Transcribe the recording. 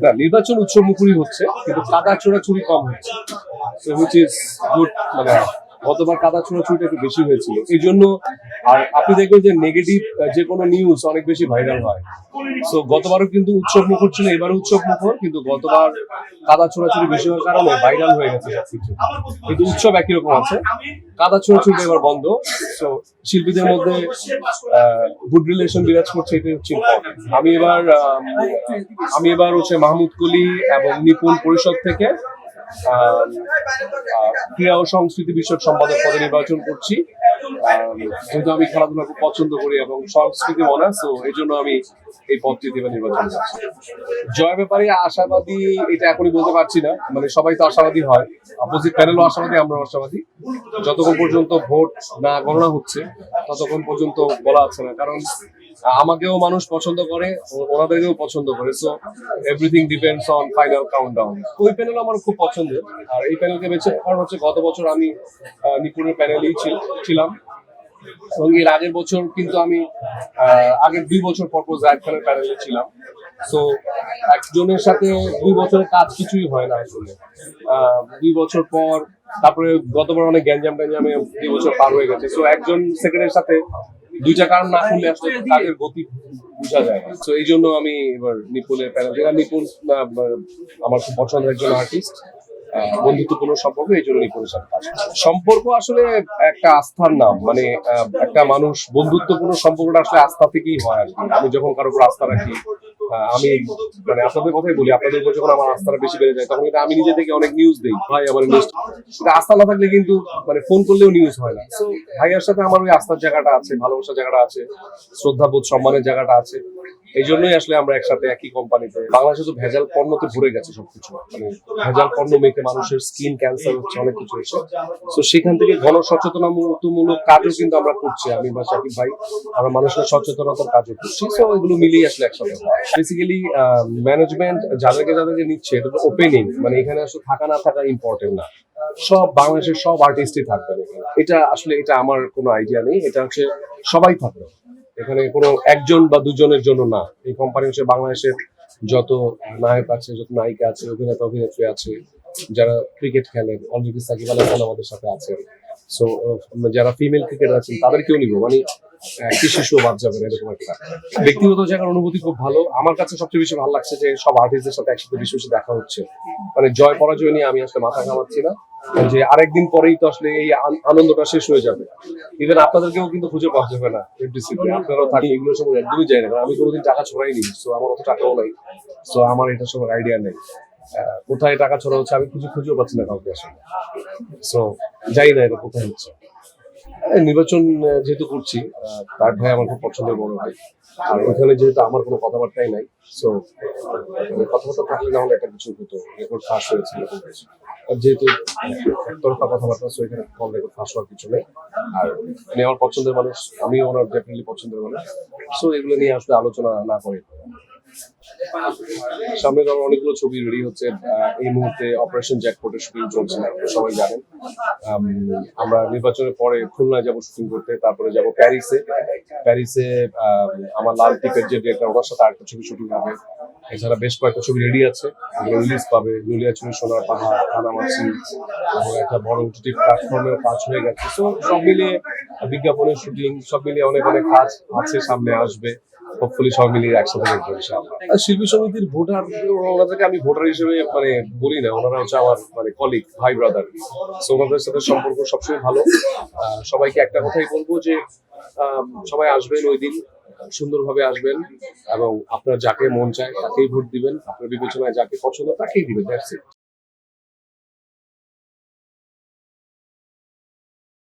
না, নির্বাচন উৎসবমুখরই হচ্ছে, কিন্তু কাদা ছোড়াছুড়ি কম হচ্ছে, হুইচ ইজ গুড। মানে গতবার কাদা ছোড়াছুড়িটা একটু বেশি হয়েছিল, এই জন্য। আর আপনি দেখবেন যে নেগেটিভ যে কোনো নিউজ অনেক বেশি ভাইরাল হয়। সো গতবারও কিন্তু উৎসব মুখর ছিল, এবারও উৎসব মুখর, কিন্তু গতবার কাদা ছোড়াছুড়ি বেশি হওয়ার কারণে ভাইরাল হয়ে গেছে সবকিছু। কিন্তু উৎসব একই রকম আছে, কাদা ছোড়াছুড়িটা এবার বন্ধ। সো শিল্পীদের মধ্যে গুড রিলেশন বিরাজ করছে, এটাই হচ্ছে important। আমি এবার হচ্ছে মাহমুদ কলি এবং নিপুণ পরিষদ থেকে ক্রীড়া ও সংস্কৃতি বিষয়ক সম্পাদক পদে নির্বাচন করছি। যেহেতু আমি খেলাধুলা খুব পছন্দ করি এবং সংস্কৃতি মনে, তো এই জন্য আমি এই পদটি দিয়ে নির্বাচন করছি। জয় ব্যাপারে আশাবাদী এটা এখনই বলতে পারছি না, মানে সবাই তো আশাবাদী হয়, অপোজিট প্যানেলও আশাবাদী, আমরাও আশাবাদী। যতক্ষণ পর্যন্ত ভোট না গণনা হচ্ছে ততক্ষণ পর্যন্ত বলা আছে না, কারণ আমাকেও মানুষ পছন্দ করে, ওনাদেরকেও পছন্দ করে। So everything depends on final countdown. ওই প্যানেল আমার খুব পছন্দের, আর এই প্যানেলকে বেছে কারণ হচ্ছে গত বছর আমি নিপুণের প্যানেলেই ছিলাম, এবং এর আগের বছর কিন্তু আমি আগের 2 বছর পর জায়েদ খানের প্যানেলে ছিলাম। সো একজনের সাথে 2 বছরের কাজ কিছুই হয় না আসলে। 2 বছর পর তারপরে গতবার অনেক গ্যাঞ্জাম ট্যাঞ্জামে 2 বছর পার হয়ে গেছে। সো একজন সেকেন্ডের সাথে 2টা কারণ না করলে আসলে কাজের গতি বোঝা যায় না। তো এই জন্য আমি এবার নিপুণের প্যানেল, নিপুণ আমার খুব পছন্দের একজন আর্টিস্ট, বন্ধুত্বপূর্ণ সম্পর্ক, এই জন্য নিপুণের সাথে কাজ করি। সম্পর্ক আসলে একটা আস্থার নাম, মানে একটা মানুষ বন্ধুত্বপূর্ণ সম্পর্কটা আসলে আস্থা থেকেই হয় আর কি। আমি যখন কারোর উপর আস্থা রাখি, আমি মানে আপনাদের কথাই বলি, আপনাদের উপর যখন আমার আস্থাটা বেশি বেড়ে যায় তখন কিন্তু আমি নিজে থেকে অনেক নিউজ দিই, ভাই আমার নিউজ। আস্থা না থাকলে কিন্তু মানে ফোন করলেও নিউজ হয় না। তো ভাইয়ার সাথে আমার ওই আস্থার জায়গাটা আছে, ভালোবাসার জায়গাটা আছে, শ্রদ্ধাবোধ সম্মানের জায়গাটা আছে। এই জন্যই আসলে আমরা একসাথে একই কোম্পানিতে। বাংলাদেশে তো ভেজাল পণ্যতে ভরে গেছে সবকিছু, মানে ভেজাল পণ্য মেখে মানুষের স্কিন ক্যান্সার হচ্ছে, অনেক কিছু হচ্ছে। তো সেখান থেকে গণ সচেতনতামূলক কাজও কিন্তু আমরা করছি, আমি বা শাকিব ভাই, আমরা মানুষের সচেতনতার কাজও করছি। তো এগুলো মিলিয়ে আসলে একসাথে বেসিক্যালি ম্যানেজমেন্ট যাদেরকে নিচ্ছে, এটা তো ওপেনিং, মানে এখানে আসলে থাকা না থাকা ইম্পর্টেন্ট না, সব বাংলাদেশের সব আর্টিস্টই থাকবে এখানে। এটা আমার কোনো আইডিয়া নেই, এটা হচ্ছে সবাই থাকবে এখানে, কোনো একজন বা দুজনের জন্য না। এই কোম্পানি হচ্ছে বাংলাদেশের যত নায়ক আছে, যত নায়িকা আছে, অভিনেতা অভিনেত্রী আছে, যারা ক্রিকেট খেলেন, অলরেডি সাকিব আল হাসান আমাদের সাথে আছেন। সো যারা ফিমেল ক্রিকেটার আছেন তাদেরকেও নিব, মানে একটি শিশুও বাদ যাবে না, এরকম একটা। ব্যক্তিগত জায়গার অনুভূতি খুব ভালো। আমার কাছে সবচেয়ে বেশি ভালো লাগছে যে সব আর্টিস্টদের সাথে একসাথে বেশি বেশি দেখা হচ্ছে। মানে জয় পরাজয় নিয়ে আমি আসলে মাথা ঘামাচ্ছি না, যে আরেকদিন পরেই তো আসলে এই আনন্দটা শেষ হয়ে যাবে। ইভেন আপনাদেরকেও কিন্তু খুঁজে পাওয়া যাবে না এফডিসিতে, আপনারাও থাকেন, এগুলোর সময় একদমই যায় না, কারণ আমি কোনোদিন টাকা ছড়াইনি। সো আমার অত টাকাও নাই, সো আমার এটার সময় আইডিয়া নেই কোথায় টাকা ছড়া হচ্ছে। আমি খুঁজেও পাচ্ছি না কাউকে আসলে। সো যাই না এটা কোথায় হচ্ছে। নির্বাচন যেহেতু করছি, তার ভাই আমার খুব পছন্দের বড় ভাই, আর ওইখানে যেহেতু আমার কোনো কথাবার্তাই নাই, সো কথাবার্তা থাকলে না হলে একটা কিছু হতো, রেকর্ড ফাঁস হয়েছিল। আর যেহেতু একতরফা কথাবার্তা, সো এখানে কল রেকর্ড ফাঁস হওয়ার কিছু নেই। আর উনি আমার পছন্দের মানুষ, আমিও ওনার ডেফিনেটলি পছন্দের মানুষ। সো এগুলো নিয়ে আসলে আলোচনা না করে। সামনে ধরো অনেকগুলো ছবি রেডি হচ্ছে, এই মুহূর্তে অপারেশন জ্যাকপটের শুটিং চলছে, সবাই জানেন। আমরা নির্বাচনের পরে খুলনায় যাব শুটিং করতে, তারপরে যাব প্যারিসে আমার লাল টিপের যে ডিরেক্টর, ওনার সাথে আরেকটা ছবি শুটিং হবে। এছাড়া বেশ কয়েকটা ছবি রেডি আছে, রিলিজ পাবে। নুলিয়াছড়ি, সোনার পাহাড়, কানামাছি, এবং একটা বড় ওটিটি প্ল্যাটফর্মেও কাজ হয়ে গেছে। তো সব মিলিয়ে বিজ্ঞাপনের শুটিং, সব মিলিয়ে অনেক অনেক কাজ আছে, সামনে আসবে। হোপফুলি সব মিলিয়ে একসাথে দেখবো ইনশাআল্লাহ। শিল্পী সমিতির ভোটার, ওনাদেরকে আমি ভোটার হিসেবে মানে বলি না, ওনারা হচ্ছে আমার মানে কলিগ, ভাই ব্রাদার। সো ওনাদের সাথে সম্পর্ক সবসময় ভালো। সবাইকে একটা কথাই বলবো যে সবাই আসবেন ওই দিন, সুন্দরভাবে আসবেন, এবং আপনার যাকে মন চায় তাকেই ভোট দিবেন, আপনার বিবেচনায় যাকে পছন্দ তাকেই দিবেন। That's it.